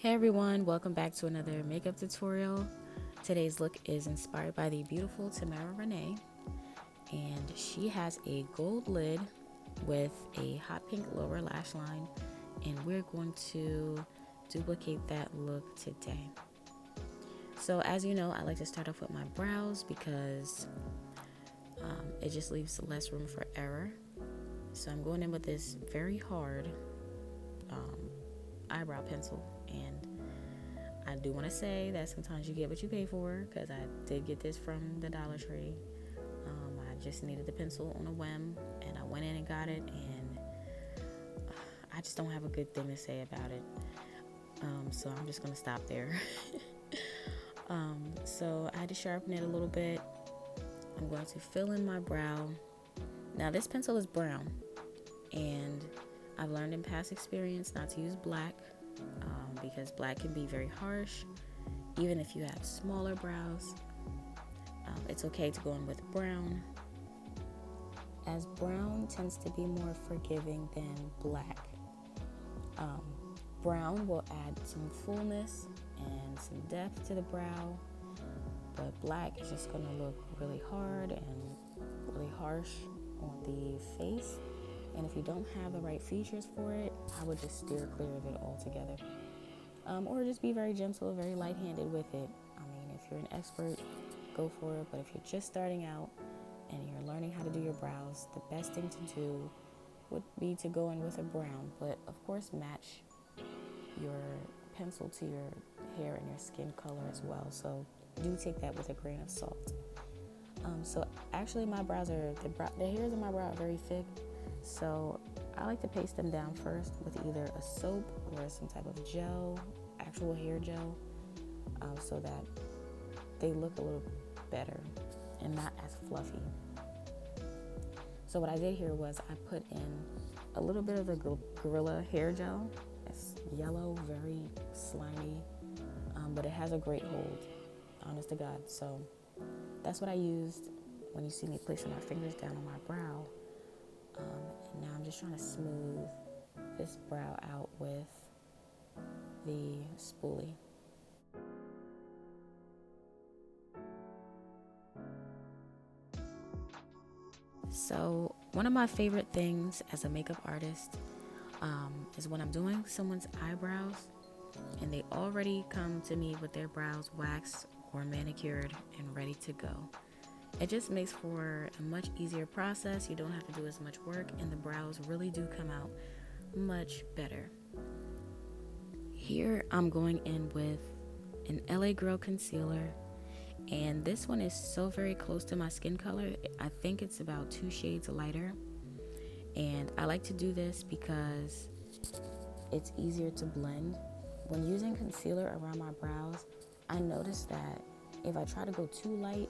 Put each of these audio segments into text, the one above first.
Hey everyone, welcome back to another makeup tutorial. Today's look is inspired by the beautiful Tamara Renee, and she has a gold lid with a hot pink lower lash line, and we're going to duplicate that look today. So as you know, I like to start off with my brows because it just leaves less room for error. So I'm going in with this very hard eyebrow pencil, and I do want to say that sometimes you get what you pay for, because I did get this from the Dollar Tree. I just needed the pencil on a whim, and I went in and got it, and I just don't have a good thing to say about it. So I'm just going to stop there. So I had to sharpen it a little bit. I'm going to fill in my brow. Now this pencil is brown, and I've learned in past experience not to use black, because black can be very harsh, even if you have smaller brows. It's okay to go in with brown, as brown tends to be more forgiving than black. Brown will add some fullness and some depth to the brow, but black is just going to look really hard and really harsh on the face. And if you don't have the right features for it, I would just steer clear of it altogether. Or just be very gentle, very light-handed with it. I mean, if you're an expert, go for it. But if you're just starting out and you're learning how to do your brows, the best thing to do would be to go in with a brown. But of course, match your pencil to your hair and your skin color as well. So do take that with a grain of salt. So actually, my brows are the hairs in my brow are very thick. So I like to paste them down first with either a soap or some type of gel, actual hair gel, so that they look a little better and not as fluffy. So what I did here was I put in a little bit of the Gorilla hair gel. It's yellow, very slimy, but it has a great hold, honest to God. So that's what I used when you see me placing my fingers down on my brow. And now I'm just trying to smooth this brow out with the spoolie. So one of my favorite things as a makeup artist is when I'm doing someone's eyebrows and they already come to me with their brows waxed or manicured and ready to go. It just makes for a much easier process. You don't have to do as much work, and the brows really do come out much better. Here I'm going in with an LA Girl concealer, and this one is so very close to my skin color. I think it's about 2 shades lighter, and I like to do this because it's easier to blend. When using concealer around my brows, I noticed that if I try to go too light,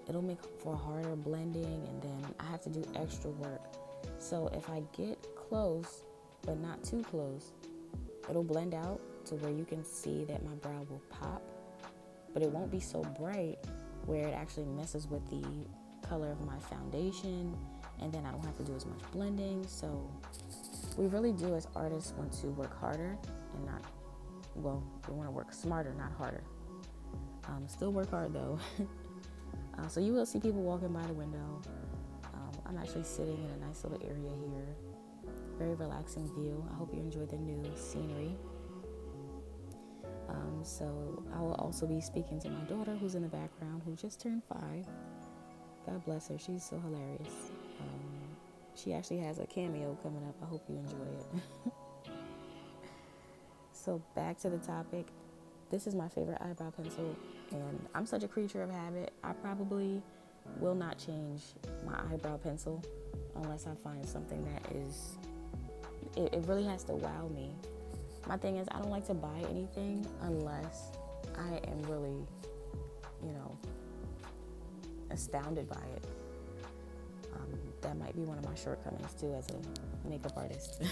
it'll make for harder blending, and then I have to do extra work. So if I get close but not too close, it'll blend out to where you can see that my brow will pop, but it won't be so bright where it actually messes with the color of my foundation, and then I don't have to do as much blending. So we really do, as artists, want to work harder and not, well, we want to work smarter, not harder. Still work hard though. So you will see people walking by the window. I'm actually sitting in a nice little area here. Very relaxing view. I hope you enjoyed the new scenery. So I will also be speaking to my daughter, who's in the background, who just turned 5. God bless her. She's so hilarious. She actually has a cameo coming up. I hope you enjoy it. So back to the topic. This is my favorite eyebrow pencil, and I'm such a creature of habit. I probably will not change my eyebrow pencil unless I find something that is, it really has to wow me. My thing is, I don't like to buy anything unless I am really, astounded by it. That might be one of my shortcomings too as a makeup artist.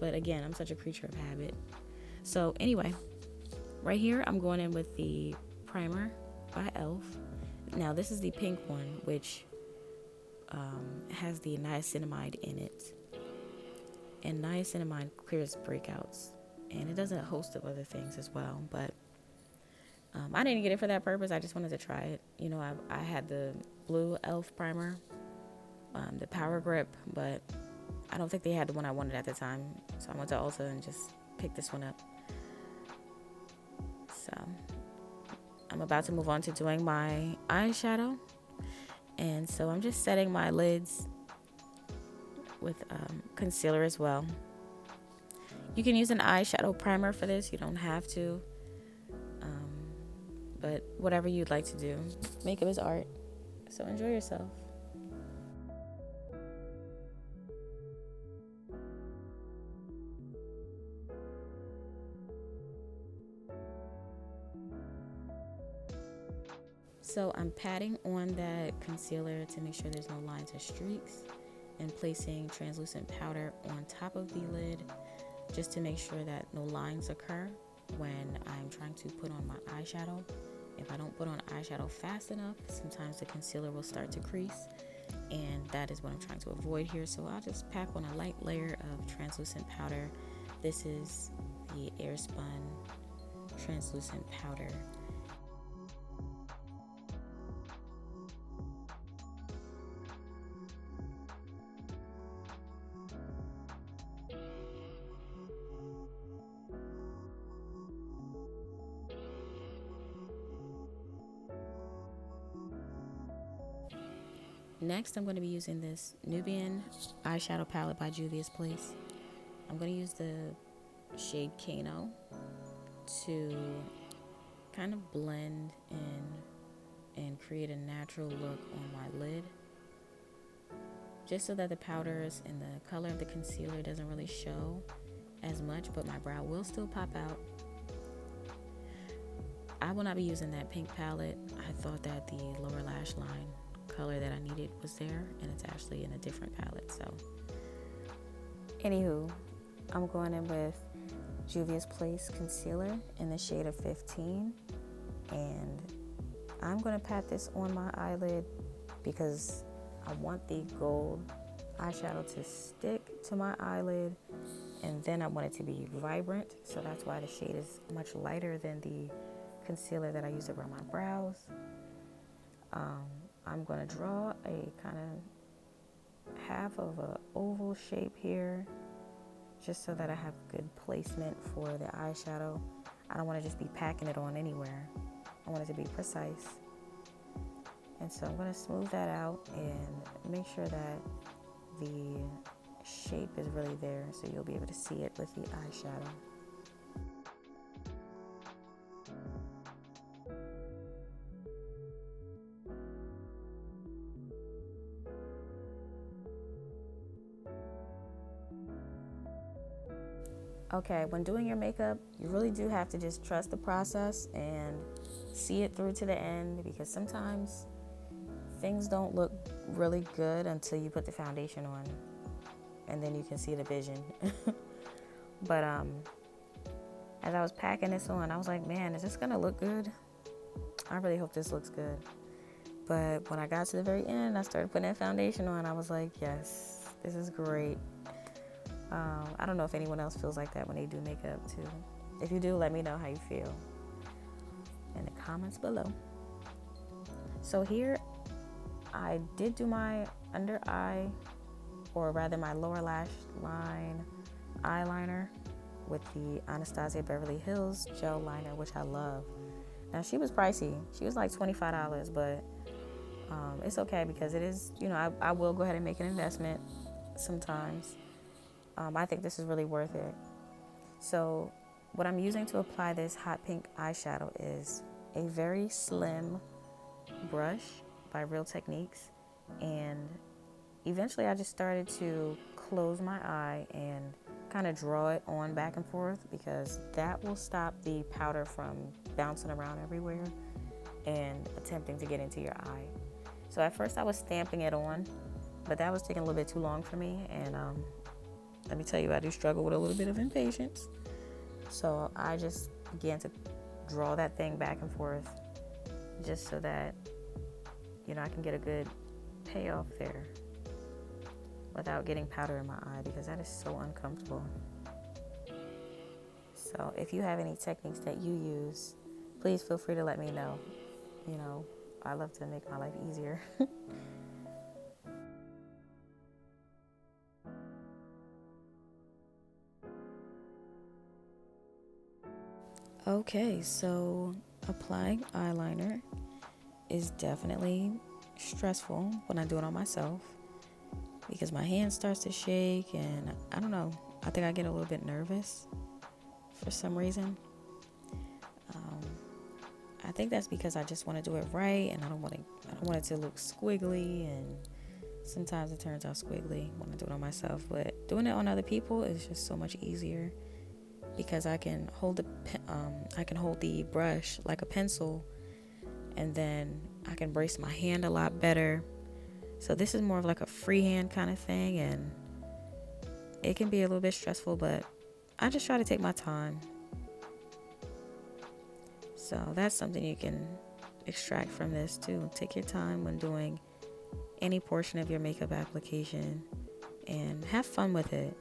But again, I'm such a creature of habit. So anyway, right here, I'm going in with the primer by e.l.f. Now, this is the pink one, which has the niacinamide in it. And niacinamide clears breakouts. and it does a host of other things as well. But I didn't get it for that purpose. I just wanted to try it. I had the blue e.l.f. primer, the Power Grip, but I don't think they had the one I wanted at the time. So I went to Ulta and just picked this one up. So I'm about to move on to doing my eyeshadow. And so I'm just setting my lids with concealer as well. You can use an eyeshadow primer for this. You don't have to. But whatever you'd like to do. Makeup is art. So enjoy yourself. So I'm patting on that concealer to make sure there's no lines or streaks, and placing translucent powder on top of the lid just to make sure that no lines occur when I'm trying to put on my eyeshadow. If I don't put on eyeshadow fast enough, sometimes the concealer will start to crease, and that is what I'm trying to avoid here. So I'll just pack on a light layer of translucent powder. This is the Airspun translucent powder. Next, I'm going to be using this Nubian eyeshadow palette by Juvia's Place. I'm going to use the shade Kano to kind of blend in and create a natural look on my lid, just so that the powders and the color of the concealer doesn't really show as much, but my brow will still pop out. I will not be using that pink palette. I thought that the lower lash line color that I needed was there, and it's actually in a different palette. So anywho, I'm going in with Juvia's Place concealer in the shade of 15, and I'm going to pat this on my eyelid because I want the gold eyeshadow to stick to my eyelid, and then I want it to be vibrant, so that's why the shade is much lighter than the concealer that I use around my brows. I'm going to draw a kind of half of an oval shape here, just so that I have good placement for the eyeshadow. I don't want to just be packing it on anywhere. I want it to be precise. And so I'm going to smooth that out and make sure that the shape is really there, so you'll be able to see it with the eyeshadow. Okay, when doing your makeup, you really do have to just trust the process and see it through to the end, because sometimes things don't look really good until you put the foundation on, and then you can see the vision. But as I was packing this on, I was like, man, is this gonna look good? I really hope this looks good. But when I got to the very end, I started putting that foundation on. I was like, yes, this is great. I don't know if anyone else feels like that when they do makeup too. If you do, let me know how you feel in the comments below. So here, I did do my under eye, or rather my lower lash line eyeliner with the Anastasia Beverly Hills gel liner, which I love. Now, she was pricey. She was like $25, but it's okay because it is, I will go ahead and make an investment sometimes. I think this is really worth it. So what I'm using to apply this hot pink eyeshadow is a very slim brush by Real Techniques, and eventually I just started to close my eye and kind of draw it on back and forth, because that will stop the powder from bouncing around everywhere and attempting to get into your eye. So at first I was stamping it on, but that was taking a little bit too long for me, and let me tell you, I do struggle with a little bit of impatience. So I just began to draw that thing back and forth, just so that, I can get a good payoff there without getting powder in my eye, because that is so uncomfortable. So if you have any techniques that you use, please feel free to let me know. You know, I love to make my life easier. Okay, so applying eyeliner is definitely stressful when I do it on myself because my hand starts to shake, and I don't know, I think I get a little bit nervous for some reason. Um, I think that's because I just want to do it right, and I don't want it to look squiggly, and sometimes it turns out squiggly when I do it on myself. But doing it on other people is just so much easier because I can hold the brush like a pencil, and then I can brace my hand a lot better. So this is more of like a freehand kind of thing, and it can be a little bit stressful, but I just try to take my time. So that's something you can extract from this too. Take your time when doing any portion of your makeup application and have fun with it.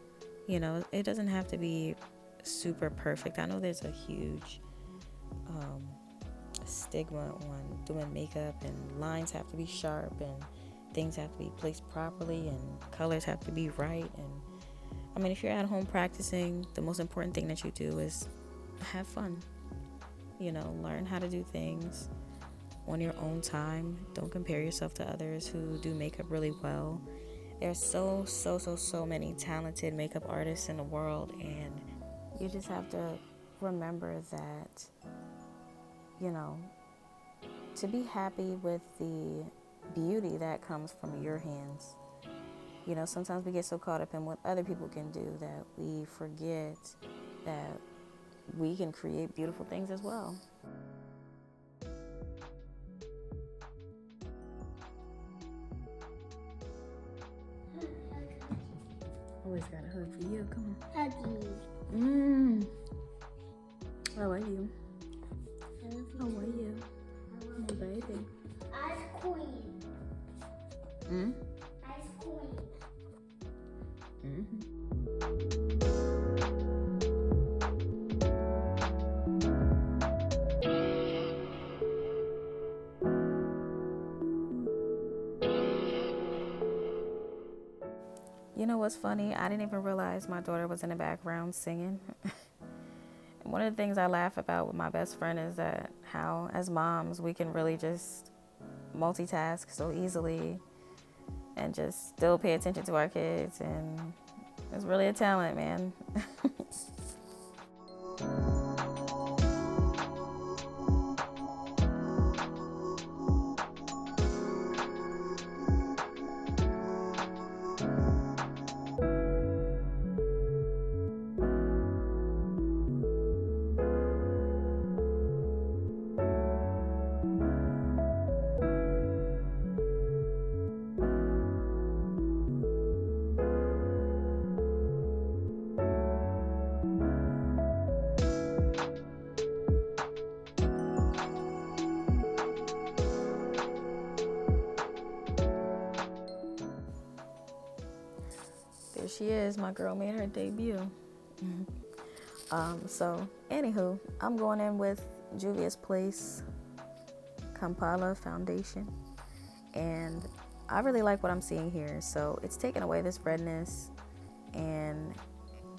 You know, it doesn't have to be super perfect. I know there's a huge stigma on doing makeup, and lines have to be sharp, and things have to be placed properly, and colors have to be right. And I mean, if you're at home practicing, the most important thing that you do is have fun. You know, learn how to do things on your own time. Don't compare yourself to others who do makeup really well. There's so many talented makeup artists in the world, and you just have to remember that, you know, to be happy with the beauty that comes from your hands. You know, sometimes we get so caught up in what other people can do that we forget that we can create beautiful things as well. Always got a hug for you. Come on. Huggy. How are you? How are you? My baby. Ice cream. Ice cream. You know what's funny? I didn't even realize my daughter was in the background singing. One of the things I laugh about with my best friend is that how, as moms, we can really just multitask so easily and just still pay attention to our kids. And it's really a talent, man. There she is. My girl made her debut. So, anywho, I'm going in with Juvia's Place Kampala Foundation. And I really like what I'm seeing here. So, it's taking away this redness and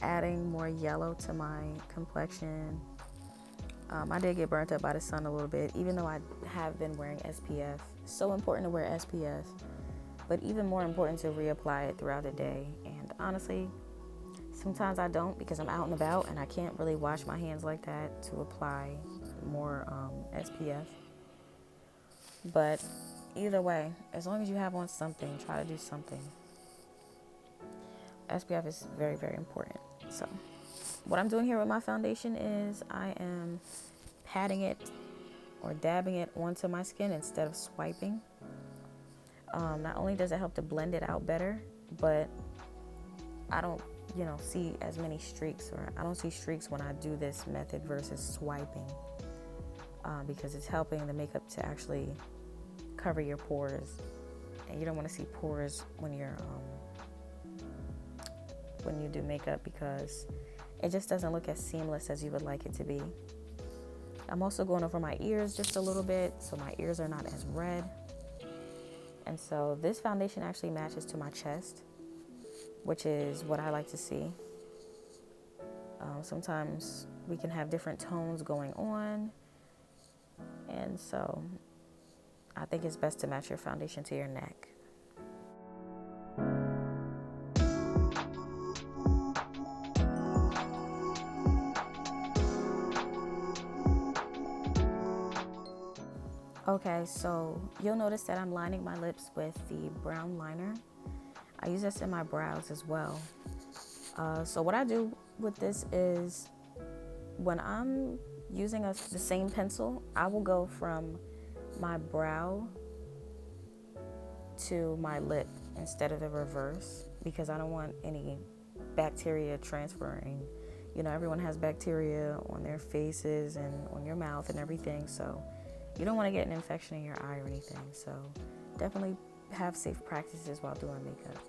adding more yellow to my complexion. I did get burnt up by the sun a little bit, even though I have been wearing SPF. So important to wear SPF, but even more important to reapply it throughout the day. And honestly, sometimes I don't because I'm out and about and I can't really wash my hands like that to apply more SPF. But either way, as long as you have on something, try to do something. SPF is very, very important. So what I'm doing here with my foundation is I am patting it or dabbing it onto my skin instead of swiping. Not only does it help to blend it out better, but I don't, see as many streaks, or I don't see streaks when I do this method versus swiping, because it's helping the makeup to actually cover your pores, and you don't want to see pores when you do makeup because it just doesn't look as seamless as you would like it to be. I'm also going over my ears just a little bit so my ears are not as red. And so this foundation actually matches to my chest, which is what I like to see. Sometimes we can have different tones going on. And so I think it's best to match your foundation to your neck. Okay, so you'll notice that I'm lining my lips with the brown liner. I use this in my brows as well. So what I do with this is when I'm using the same pencil, I will go from my brow to my lip instead of the reverse, because I don't want any bacteria transferring. You know, everyone has bacteria on their faces and on your mouth and everything, so you don't want to get an infection in your eye or anything. So definitely have safe practices while doing makeup.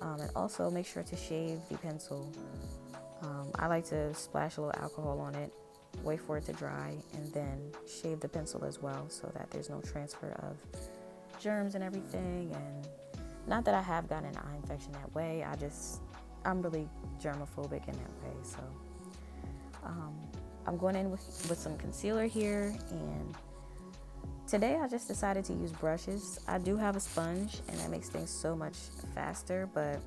And also make sure to shave the pencil. I like to splash a little alcohol on it, wait for it to dry, and then shave the pencil as well so that there's no transfer of germs and everything. And not that I have gotten an eye infection that way, I'm really germophobic in that way. So I'm going in with some concealer here, and today I just decided to use brushes. I do have a sponge and that makes things so much faster, but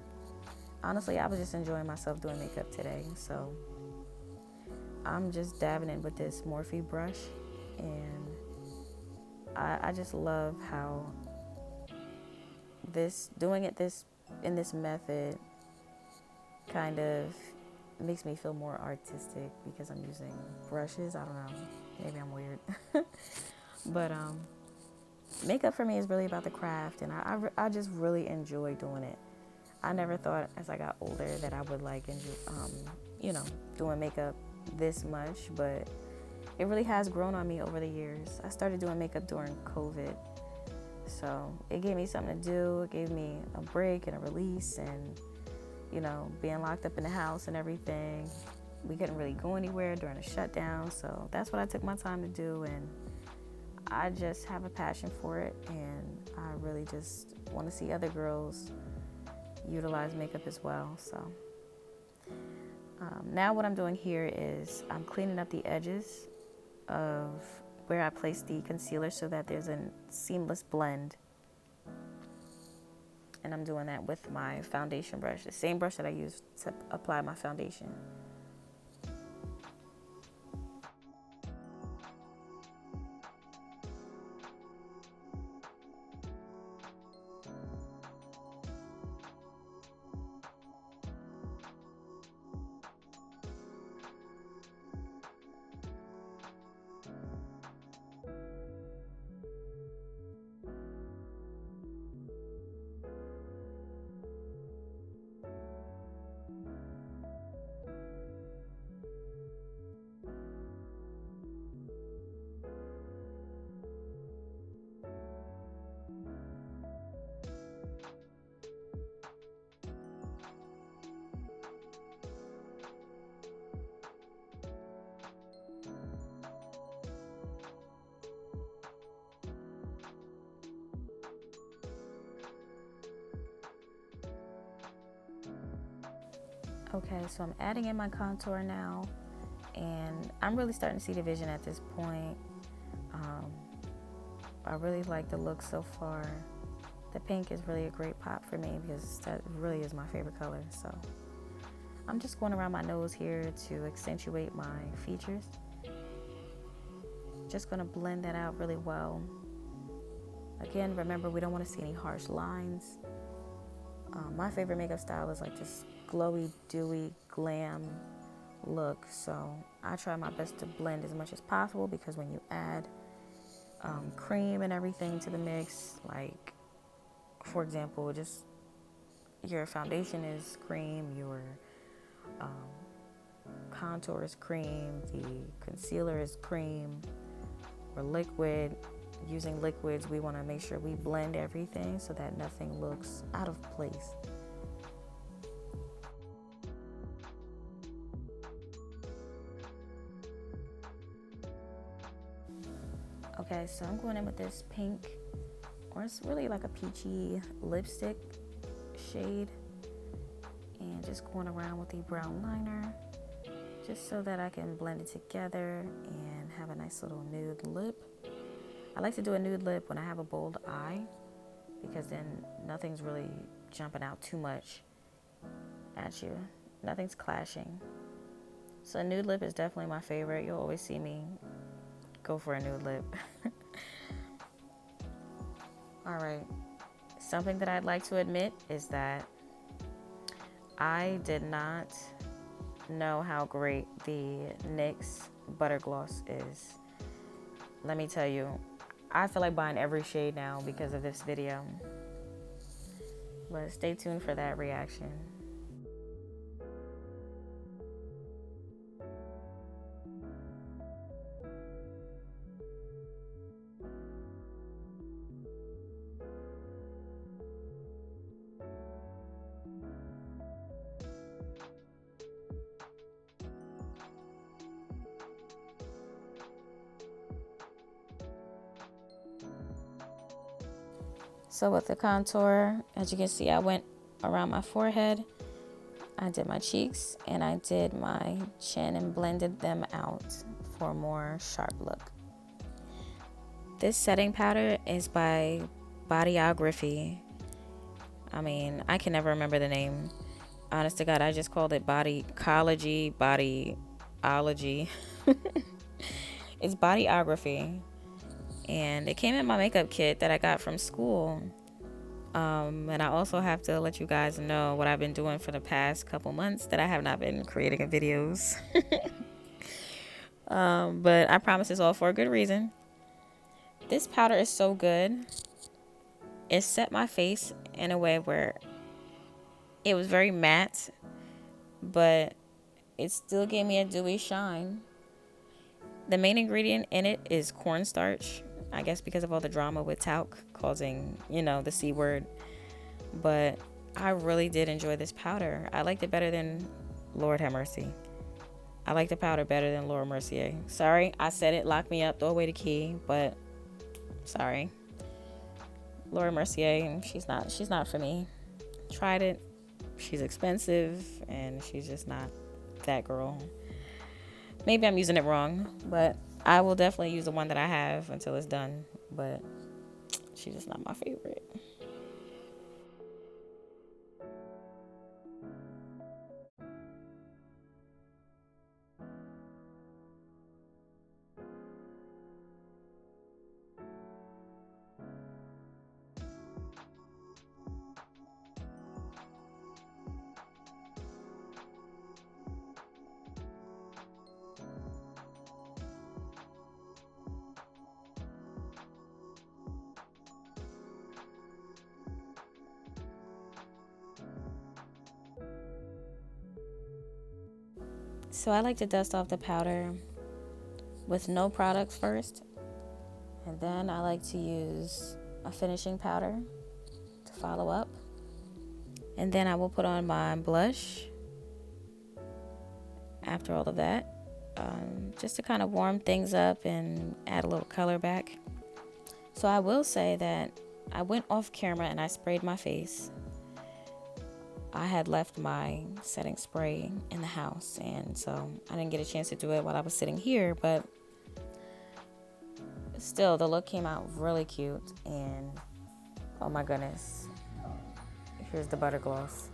honestly I was just enjoying myself doing makeup today. So I'm just dabbing in with this Morphe brush, and I just love how doing it in this method kind of makes me feel more artistic because I'm using brushes. I don't know, maybe I'm weird. But makeup for me is really about the craft, and I just really enjoy doing it. I never thought as I got older that I would doing makeup this much, but it really has grown on me over the years. I started doing makeup during COVID, so it gave me something to do. It gave me a break and a release, and being locked up in the house and everything, we couldn't really go anywhere during the shutdown. So that's what I took my time to do, and I just have a passion for it, and I really just want to see other girls utilize makeup as well. So now what I'm doing here is I'm cleaning up the edges of where I placed the concealer so that there's a seamless blend. And I'm doing that with my foundation brush, the same brush that I used to apply my foundation. Okay, so I'm adding in my contour now, and I'm really starting to see the vision at this point. I really like the look so far. The pink is really a great pop for me because that really is my favorite color. So I'm just going around my nose here to accentuate my features. Just going to blend that out really well. Again, remember, we don't want to see any harsh lines. My favorite makeup style is like this glowy, dewy, glam look. So I try my best to blend as much as possible, because when you add cream and everything to the mix, like for example, just your foundation is cream, your contour is cream, the concealer is cream, or liquid. Using liquids, we want to make sure we blend everything so that nothing looks out of place. Okay, so I'm going in with this pink, or it's really like a peachy lipstick shade, and just going around with the brown liner, just so that I can blend it together and have a nice little nude lip. I like to do a nude lip when I have a bold eye, because then nothing's really jumping out too much at you. Nothing's clashing. So a nude lip is definitely my favorite. You'll always see me go for a nude lip. All right. Something that I'd like to admit is that I did not know how great the NYX Butter Gloss is. Let me tell you, I feel like buying every shade now because of this video. But stay tuned for that reaction. So with the contour, as you can see, I went around my forehead, I did my cheeks, and I did my chin and blended them out for a more sharp look. This setting powder is by Bodyography. I mean, I can never remember the name. Honest to God, I just called it Bodycology, Bodyology. It's Bodyography. And it came in my makeup kit that I got from school. And I also have to let you guys know what I've been doing for the past couple months, that I have not been creating videos. But I promise it's all for a good reason. This powder is so good. It set my face in a way where it was very matte, but it still gave me a dewy shine. The main ingredient in it is cornstarch. I guess because of all the drama with talc causing, the C word. But I really did enjoy this powder. I liked it better than, Lord have mercy, I like the powder better than Laura Mercier. Sorry, I said it, lock me up, throw away the key, but sorry. Laura Mercier, she's not for me. Tried it. She's expensive and she's just not that girl. Maybe I'm using it wrong, but I will definitely use the one that I have until it's done, but she's just not my favorite. So I like to dust off the powder with no products first, and then I like to use a finishing powder to follow up, and then I will put on my blush after all of that, just to kind of warm things up and add a little color back. So I will say that I went off camera and I sprayed my face. I had left my setting spray in the house, and so I didn't get a chance to do it while I was sitting here, but still the look came out really cute. And oh my goodness, here's the butter gloss.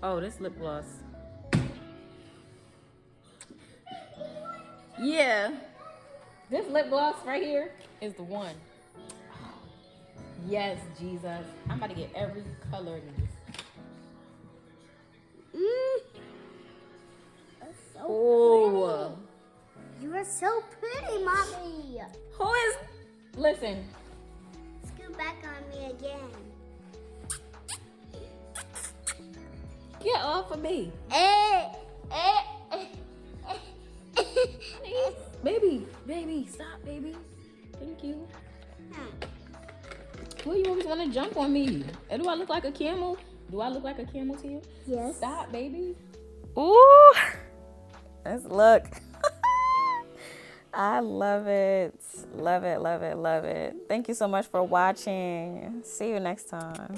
Oh, this lip gloss. Yeah. This lip gloss right here is the one. Yes, Jesus. I'm about to get every color in this. That's so Oh. pretty. You are so pretty, Mommy. Who is... Listen. Scoot back on me again. Get off of me. Eh, eh. baby. Thank you. Well, you always want to jump on me. And do I look like a camel? Do I look like a camel to you? Yes. Stop, baby. Ooh. Let's look. I love it. Love it, love it, love it. Thank you so much for watching. See you next time.